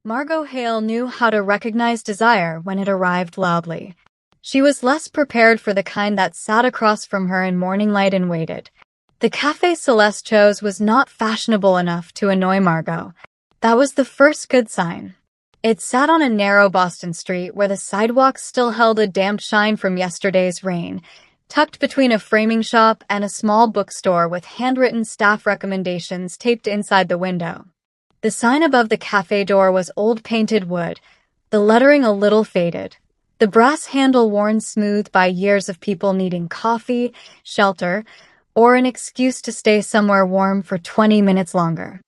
Margot Hale knew how to recognize desire when it arrived loudly. She was less prepared for the kind that sat across from her in morning light and waited. The cafe Celeste chose was not fashionable enough to annoy Margot. That was the first good sign. It sat on a narrow Boston street where the sidewalks still held a damp shine from yesterday's rain, tucked between a framing shop and a small bookstore with handwritten staff recommendations taped inside the window. The sign above the cafe door was old painted wood, the lettering a little faded, the brass handle worn smooth by years of people needing coffee, shelter, or an excuse to stay somewhere warm for 20 minutes longer.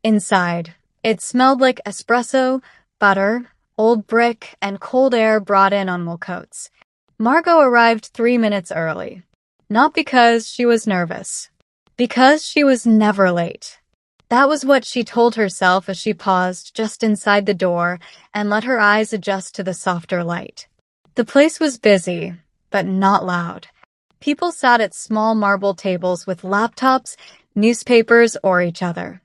Inside, it smelled like espresso, butter, old brick, and cold air brought in on wool coats. Margot arrived 3 minutes early. Not because she was nervous. Because she was never late. That was what she told herself as she paused just inside the door and let her eyes adjust to the softer light. The place was busy, but not loud. People sat at small marble tables with laptops, newspapers, or each other.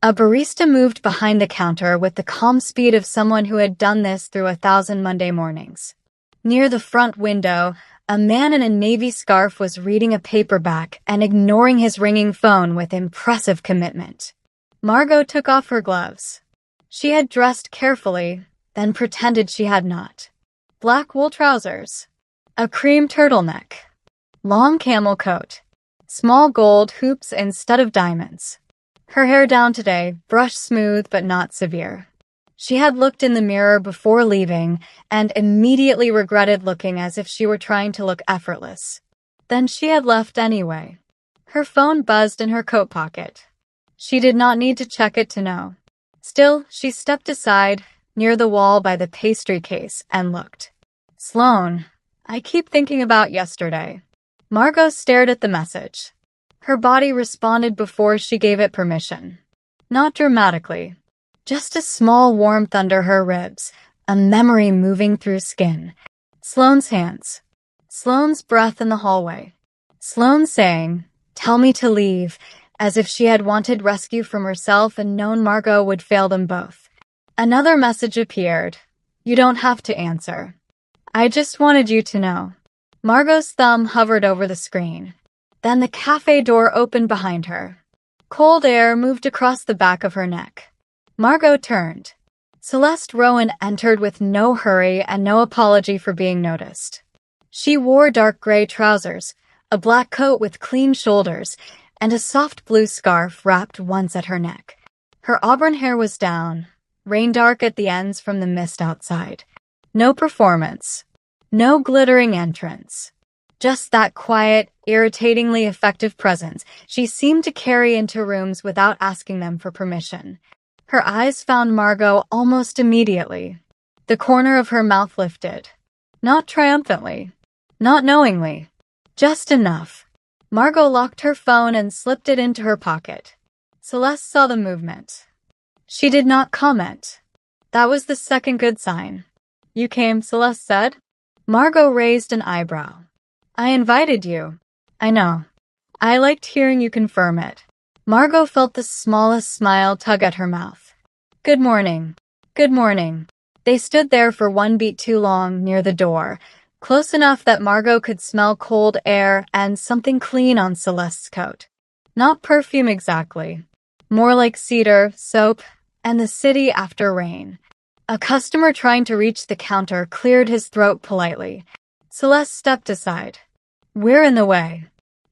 A barista moved behind the counter with the calm speed of someone who had done this through 1,000 Monday mornings. Near the front window, a man in a navy scarf was reading a paperback and ignoring his ringing phone with impressive commitment. Margot took off her gloves. She had dressed carefully, then pretended she had not. Black wool trousers, a cream turtleneck, long camel coat, small gold hoops instead of diamonds. Her hair down today, brushed smooth but not severe. She had looked in the mirror before leaving and immediately regretted looking as if she were trying to look effortless. Then she had left anyway. Her phone buzzed in her coat pocket. She did not need to check it to know. Still, she stepped aside, near the wall by the pastry case, and looked. Sloane, I keep thinking about yesterday. Margot stared at the message. Her body responded before she gave it permission. Not dramatically. Just a small warmth under her ribs, a memory moving through skin. Sloane's hands. Sloane's breath in the hallway. Sloane saying, "Tell me to leave," as if she had wanted rescue from herself and known Margot would fail them both. Another message appeared. "You don't have to answer. I just wanted you to know." Margot's thumb hovered over the screen. Then the cafe door opened behind her. Cold air moved across the back of her neck. Margot turned. Celeste Rowan entered with no hurry and no apology for being noticed. She wore dark gray trousers, a black coat with clean shoulders, and a soft blue scarf wrapped once at her neck. Her auburn hair was down, rain dark at the ends from the mist outside. No performance. No glittering entrance. Just that quiet, irritatingly effective presence she seemed to carry into rooms without asking them for permission. Her eyes found Margot almost immediately. The corner of her mouth lifted. Not triumphantly. Not knowingly. Just enough. Margot locked her phone and slipped it into her pocket. Celeste saw the movement. She did not comment. That was the second good sign. "You came," Celeste said. Margot raised an eyebrow. "I invited you." "I know. I liked hearing you confirm it." Margot felt the smallest smile tug at her mouth. "Good morning." "Good morning." They stood there for one beat too long near the door, close enough that Margot could smell cold air and something clean on Celeste's coat. Not perfume exactly. More like cedar, soap, and the city after rain. A customer trying to reach the counter cleared his throat politely. Celeste stepped aside. "We're in the way."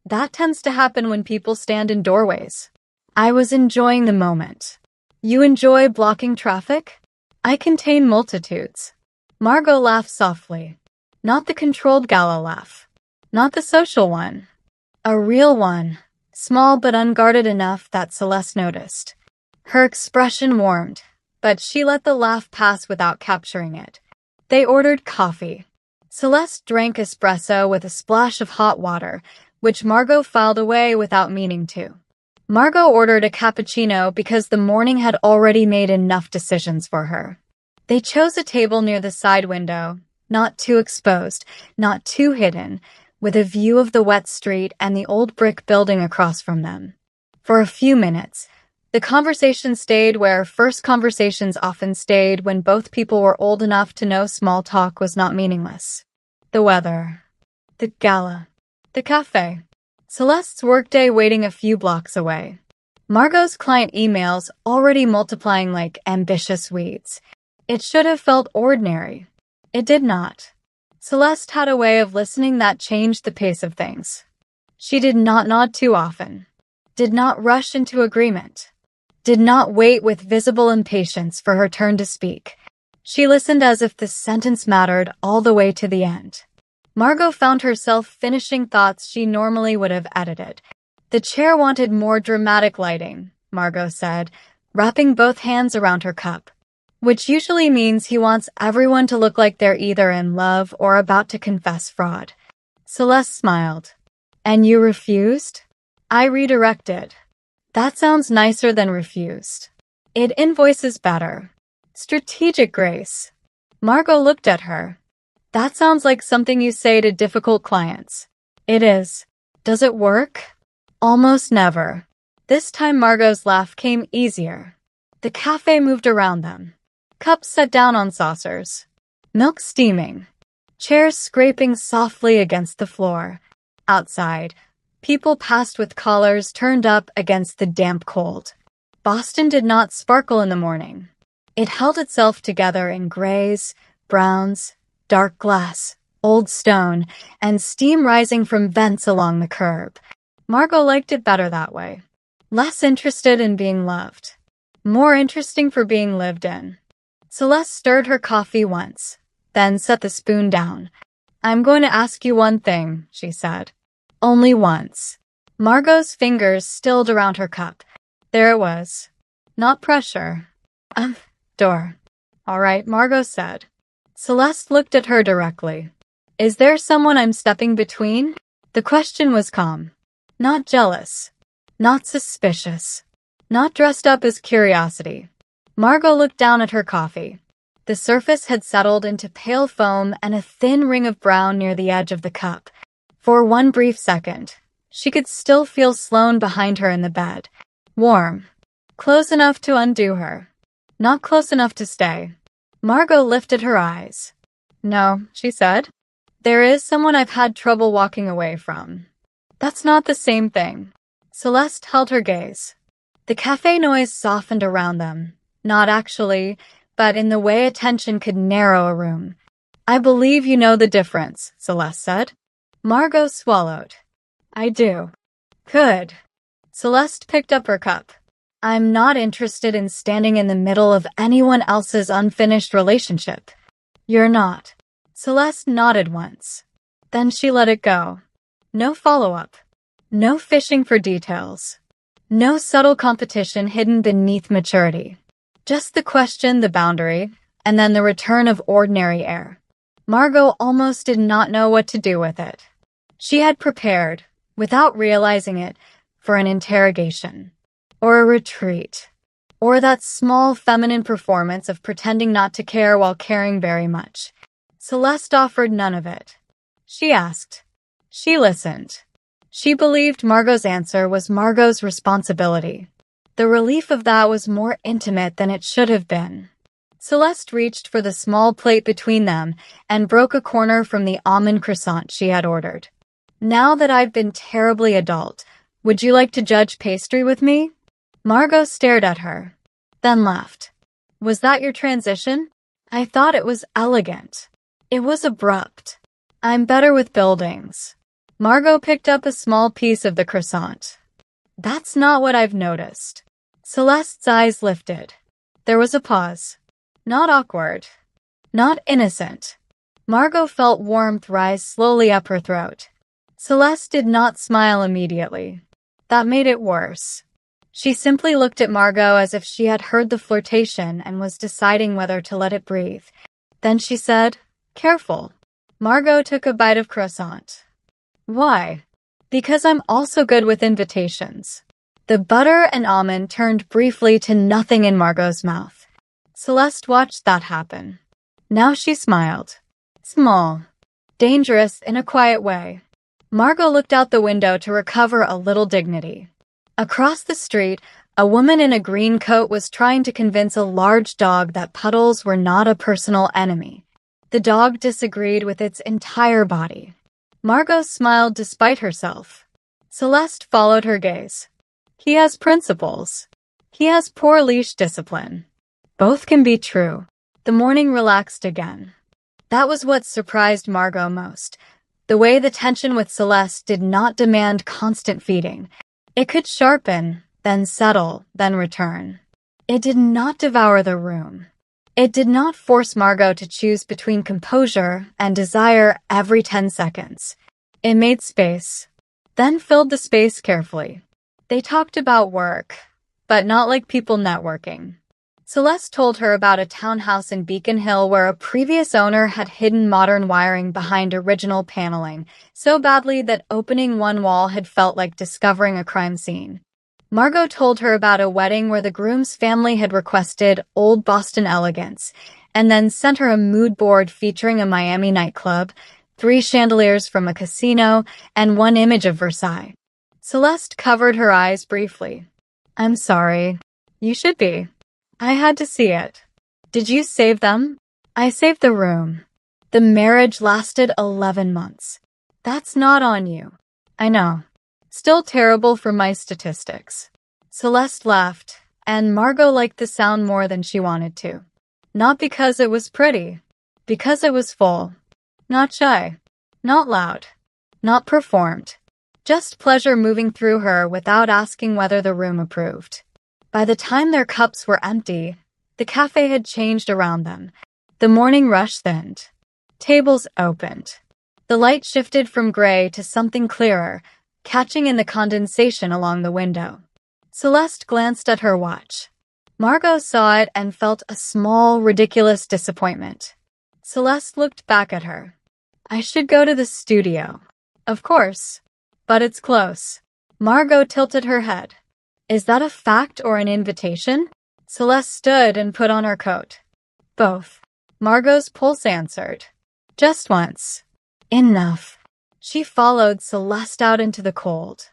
That tends to happen when people stand in doorways. I was enjoying the moment. "You enjoy blocking traffic?" "I contain multitudes." Margot laughed softly. Not the controlled gala laugh. Not the social one. A real one. Small but unguarded enough that Celeste noticed. Her expression warmed, but she let the laugh pass without capturing it. They ordered coffee. Celeste drank espresso with a splash of hot water, which Margot filed away without meaning to. Margot ordered a cappuccino because the morning had already made enough decisions for her. They chose a table near the side window, not too exposed, not too hidden, with a view of the wet street and the old brick building across from them. For a few minutes, The conversation stayed where first conversations often stayed when both people were old enough to know small talk was not meaningless. The weather. The gala. The cafe. Celeste's workday waiting a few blocks away. Margot's client emails already multiplying like ambitious weeds. It should have felt ordinary. It did not. Celeste had a way of listening that changed the pace of things. She did not nod too often. Did not rush into agreement. Did not wait with visible impatience for her turn to speak. She listened as if the sentence mattered all the way to the end. Margot found herself finishing thoughts she normally would have edited. The chair wanted more dramatic lighting, Margot said, wrapping both hands around her cup. Which usually means he wants everyone to look like they're either in love or about to confess fraud. Celeste smiled. And you refused? I redirected. That sounds nicer than refused. It invoices better. Strategic grace. Margot looked at her. That sounds like something you say to difficult clients. It is. Does it work? Almost never. This time Margot's laugh came easier. The cafe moved around them. Cups set down on saucers. Milk steaming. Chairs scraping softly against the floor. Outside, people passed with collars turned up against the damp cold. Boston did not sparkle in the morning. It held itself together in grays, browns, dark glass, old stone, and steam rising from vents along the curb. Margot liked it better that way. Less interested in being loved. More interesting for being lived in. Celeste stirred her coffee once, then set the spoon down. I'm going to ask you one thing, she said. Only once. Margot's fingers stilled around her cup. There it was. Not pressure. Door. All right, Margot said. Celeste looked at her directly. Is there someone I'm stepping between? The question was calm. Not jealous. Not suspicious. Not dressed up as curiosity. Margot looked down at her coffee. The surface had settled into pale foam and a thin ring of brown near the edge of the cup. For one brief second, she could still feel Sloane behind her in the bed. Warm. Close enough to undo her. Not close enough to stay. Margot lifted her eyes. No, she said. There is someone I've had trouble walking away from. That's not the same thing. Celeste held her gaze. The cafe noise softened around them. Not actually, but in the way attention could narrow a room. I believe you know the difference, Celeste said. Margot swallowed. I do. Good. Celeste picked up her cup. I'm not interested in standing in the middle of anyone else's unfinished relationship. You're not. Celeste nodded once. Then she let it go. No follow-up. No fishing for details. No subtle competition hidden beneath maturity. Just the question, the boundary, and then the return of ordinary air. Margot almost did not know what to do with it. She had prepared, without realizing it, for an interrogation. Or a retreat. Or that small feminine performance of pretending not to care while caring very much. Celeste offered none of it. She asked. She listened. She believed Margot's answer was Margot's responsibility. The relief of that was more intimate than it should have been. Celeste reached for the small plate between them and broke a corner from the almond croissant she had ordered. Now that I've been terribly adult, would you like to judge pastry with me? Margot stared at her, then laughed. Was that your transition? I thought it was elegant. It was abrupt. I'm better with buildings. Margot picked up a small piece of the croissant. That's not what I've noticed. Celeste's eyes lifted. There was a pause. Not awkward. Not innocent. Margot felt warmth rise slowly up her throat. Celeste did not smile immediately. That made it worse. She simply looked at Margot as if she had heard the flirtation and was deciding whether to let it breathe. Then she said, Careful. Margot took a bite of croissant. Why? Because I'm also good with invitations. The butter and almond turned briefly to nothing in Margot's mouth. Celeste watched that happen. Now she smiled. Small. Dangerous in a quiet way. Margot looked out the window to recover a little dignity. Across the street, A woman in a green coat was trying to convince a large dog that puddles were not a personal enemy. The dog disagreed with its entire body. Margot smiled despite herself. Celeste followed her gaze. He has principles. He has poor leash discipline. Both can be true. The morning relaxed again. That was what surprised Margot most. The way the tension with Celeste did not demand constant feeding. It could sharpen, then settle, then return. It did not devour the room. It did not force Margot to choose between composure and desire every 10 seconds. It made space, then filled the space carefully. They talked about work, but not like people networking. Celeste told her about a townhouse in Beacon Hill where a previous owner had hidden modern wiring behind original paneling, so badly that opening one wall had felt like discovering a crime scene. Margot told her about a wedding where the groom's family had requested old Boston elegance, and then sent her a mood board featuring a Miami nightclub, 3 chandeliers from a casino, and 1 image of Versailles. Celeste covered her eyes briefly. I'm sorry. You should be. I had to see it. Did you save them? I saved the room. The marriage lasted 11 months. That's not on you. I know. Still terrible for my statistics. Celeste laughed, and Margot liked the sound more than she wanted to. Not because it was pretty. Because it was full. Not shy. Not loud. Not performed. Just pleasure moving through her without asking whether the room approved. By the time their cups were empty, the cafe had changed around them. The morning rush thinned. Tables opened. The light shifted from gray to something clearer, catching in the condensation along the window. Celeste glanced at her watch. Margot saw it and felt a small, ridiculous disappointment. Celeste looked back at her. I should go to the studio. Of course. But it's close. Margot tilted her head. Is that a fact or an invitation? Celeste stood and put on her coat. Both. Margot's pulse answered. Just once. Enough. She followed Celeste out into the cold.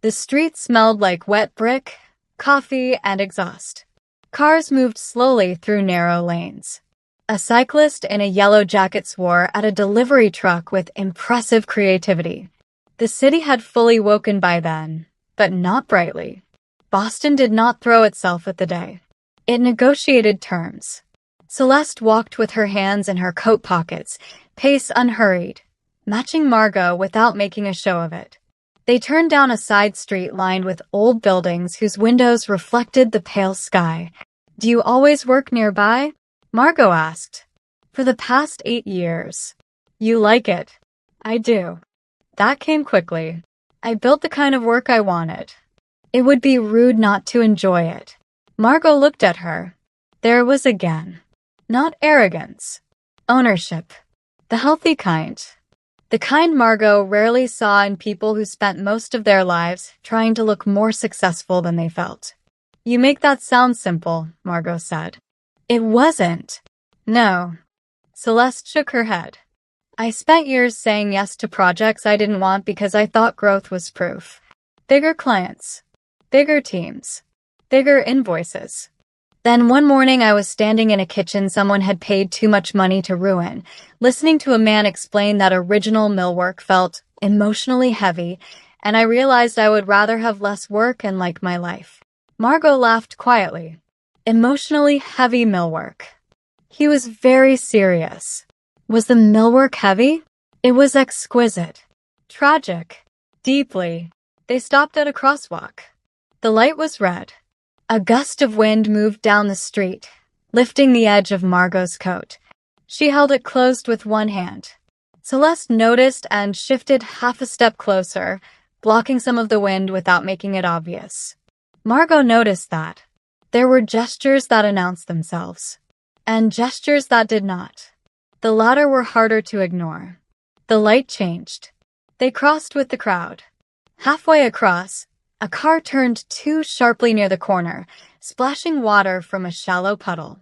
The street smelled like wet brick, coffee, and exhaust. Cars moved slowly through narrow lanes. A cyclist in a yellow jacket swore at a delivery truck with impressive creativity. The city had fully woken by then, but not brightly. Boston did not throw itself at the day. It negotiated terms. Celeste walked with her hands in her coat pockets, pace unhurried, matching Margot without making a show of it. They turned down a side street lined with old buildings whose windows reflected the pale sky. Do you always work nearby? Margot asked. For the past 8 years. You like it? I do. That came quickly. I built the kind of work I wanted. It would be rude not to enjoy it. Margot looked at her. There was again. Not arrogance. Ownership. The healthy kind. The kind Margot rarely saw in people who spent most of their lives trying to look more successful than they felt. You make that sound simple, Margot said. It wasn't. No. Celeste shook her head. I spent years saying yes to projects I didn't want because I thought growth was proof. Bigger clients. Bigger teams. Bigger invoices. Then one morning I was standing in a kitchen someone had paid too much money to ruin, listening to a man explain that original millwork felt emotionally heavy, and I realized I would rather have less work and like my life. Margot laughed quietly. Emotionally heavy millwork. He was very serious. Was the millwork heavy? It was exquisite. Tragic. Deeply. They stopped at a crosswalk. The light was red. A gust of wind moved down the street, lifting the edge of Margot's coat. She held it closed with one hand. Celeste noticed and shifted half a step closer, blocking some of the wind without making it obvious. Margot noticed that. There were gestures that announced themselves, and gestures that did not. The latter were harder to ignore. The light changed. They crossed with the crowd. Halfway across, a car turned too sharply near the corner, splashing water from a shallow puddle.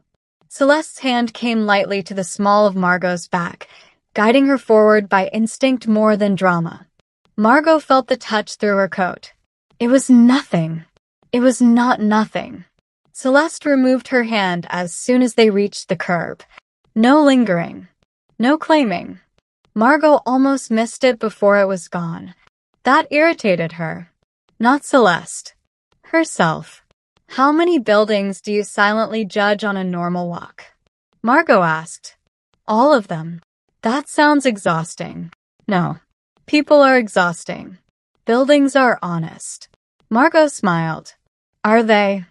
Celeste's hand came lightly to the small of Margot's back, guiding her forward by instinct more than drama. Margot felt the touch through her coat. It was nothing. It was not nothing. Celeste removed her hand as soon as they reached the curb. No lingering. No claiming. Margot almost missed it before it was gone. That irritated her. Not Celeste. Herself. How many buildings do you silently judge on a normal walk? Margot asked. All of them. That sounds exhausting. No. People are exhausting. Buildings are honest. Margot smiled. Are they?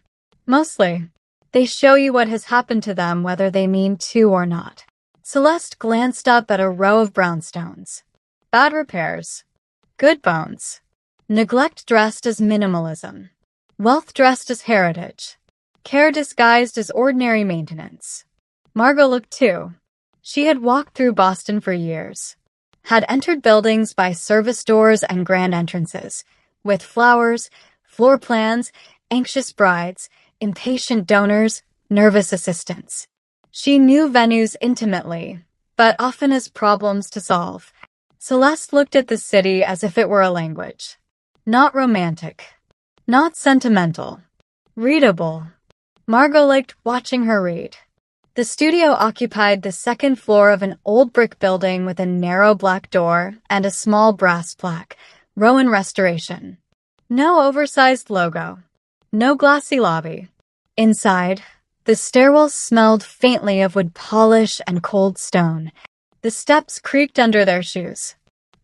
Mostly. They show you what has happened to them whether they mean to or not. Celeste glanced up at a row of brownstones. Bad repairs. Good bones. Neglect dressed as minimalism. Wealth dressed as heritage. Care disguised as ordinary maintenance. Margot looked too. She had walked through Boston for years. Had entered buildings by service doors and grand entrances, with flowers, floor plans, anxious brides, impatient donors, nervous assistants. She knew venues intimately, but often as problems to solve. Celeste looked at the city as if it were a language. Not romantic. Not sentimental. Readable. Margot liked watching her read. The studio occupied the second floor of an old brick building with a narrow black door and a small brass plaque, Rowan Restoration. No oversized logo. No glassy lobby. Inside, the stairwells smelled faintly of wood polish and cold stone. The steps creaked under their shoes.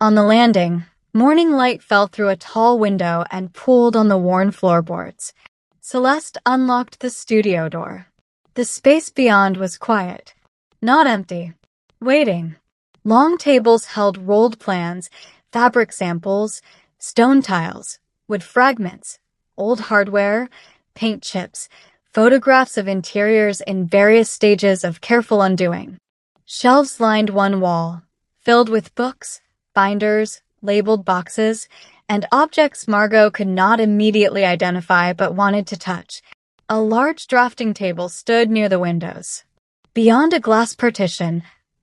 On the landing, morning light fell through a tall window and pooled on the worn floorboards. Celeste unlocked the studio door. The space beyond was quiet. Not empty. Waiting. Long tables held rolled plans, fabric samples, stone tiles, wood fragments, old hardware, paint chips, photographs of interiors in various stages of careful undoing. Shelves lined one wall, filled with books, binders, labeled boxes, and objects Margot could not immediately identify but wanted to touch. A large drafting table stood near the windows. Beyond a glass partition,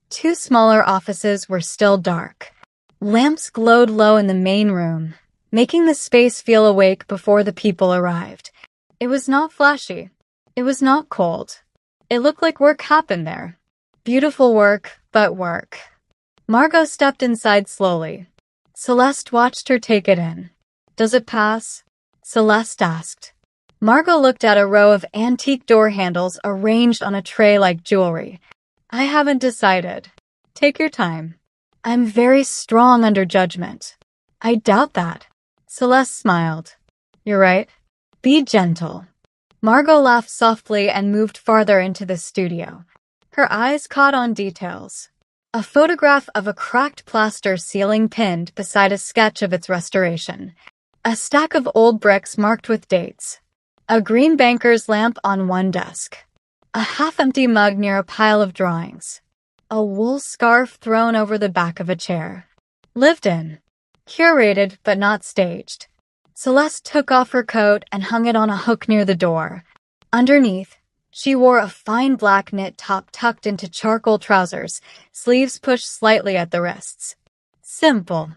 two smaller offices were still dark. Lamps glowed low in the main room, making the space feel awake before the people arrived. It was not flashy. It was not cold. It looked like work happened there. Beautiful work, but work. Margot stepped inside slowly. Celeste watched her take it in. Does it pass? Celeste asked. Margot looked at a row of antique door handles arranged on a tray like jewelry. I haven't decided. Take your time. I'm very strong under judgment. I doubt that. Celeste smiled. You're right. Be gentle. Margot laughed softly and moved farther into the studio. Her eyes caught on details. A photograph of a cracked plaster ceiling pinned beside a sketch of its restoration. A stack of old bricks marked with dates. A green banker's lamp on one desk. A half-empty mug near a pile of drawings. A wool scarf thrown over the back of a chair. Lived in. Curated but not staged. Celeste took off her coat and hung it on a hook near the door. Underneath, she wore a fine black knit top tucked into charcoal trousers, sleeves pushed slightly at the wrists. Simple.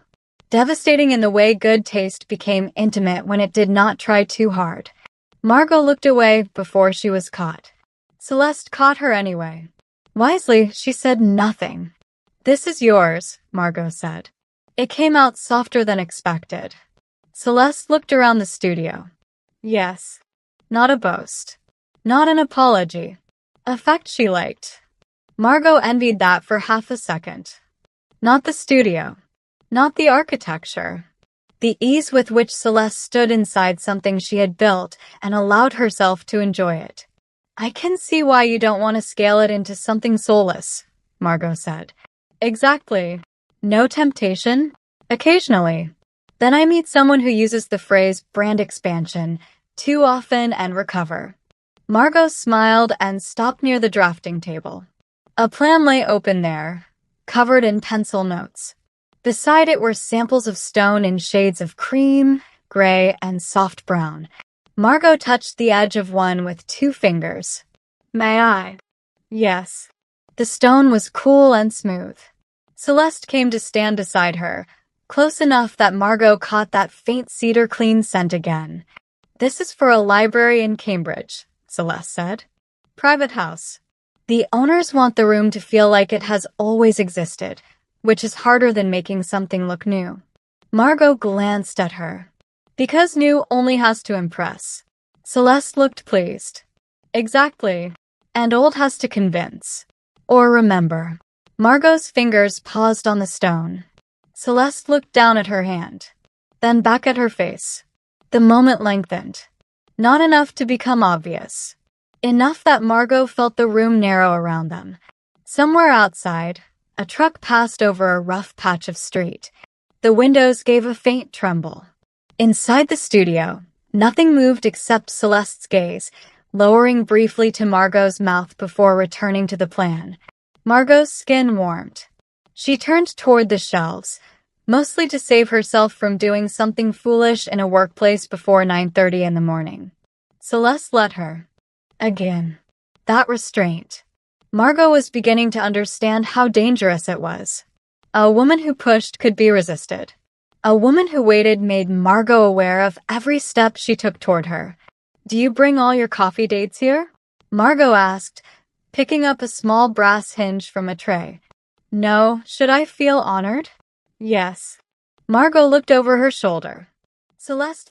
Devastating in the way good taste became intimate when it did not try too hard. Margot looked away before she was caught. Celeste caught her anyway. Wisely, she said nothing. This is yours, Margot said. It came out softer than expected. Celeste looked around the studio. Yes. Not a boast. Not an apology. A fact she liked. Margot envied that for half a second. Not the studio. Not the architecture. The ease with which Celeste stood inside something she had built and allowed herself to enjoy it. I can see why you don't want to scale it into something soulless, Margot said. Exactly. No temptation? Occasionally. Then I meet someone who uses the phrase brand expansion too often and recover. Margot smiled and stopped near the drafting table. A plan lay open there, covered in pencil notes. Beside it were samples of stone in shades of cream, gray, and soft brown. Margot touched the edge of one with 2 fingers. May I? Yes. The stone was cool and smooth. Celeste came to stand beside her, close enough that Margot caught that faint cedar clean scent again. This is for a library in Cambridge, Celeste said. Private house. The owners want the room to feel like it has always existed, which is harder than making something look new. Margot glanced at her. Because new only has to impress. Celeste looked pleased. Exactly. And old has to convince. Or remember. Margot's fingers paused on the stone. Celeste looked down at her hand. Then back at her face. The moment lengthened. Not enough to become obvious. Enough that Margot felt the room narrow around them. Somewhere outside, a truck passed over a rough patch of street. The windows gave a faint tremble. Inside the studio, nothing moved except Celeste's gaze, lowering briefly to Margot's mouth before returning to the plan. Margot's skin warmed. She turned toward the shelves, mostly to save herself from doing something foolish in a workplace before 9:30 in the morning. Celeste let her. Again. That restraint. Margot was beginning to understand how dangerous it was. A woman who pushed could be resisted. A woman who waited made Margot aware of every step she took toward her. Do you bring all your coffee dates here? Margot asked, picking up a small brass hinge from a tray. No, should I feel honored? Yes. Margot looked over her shoulder. Celeste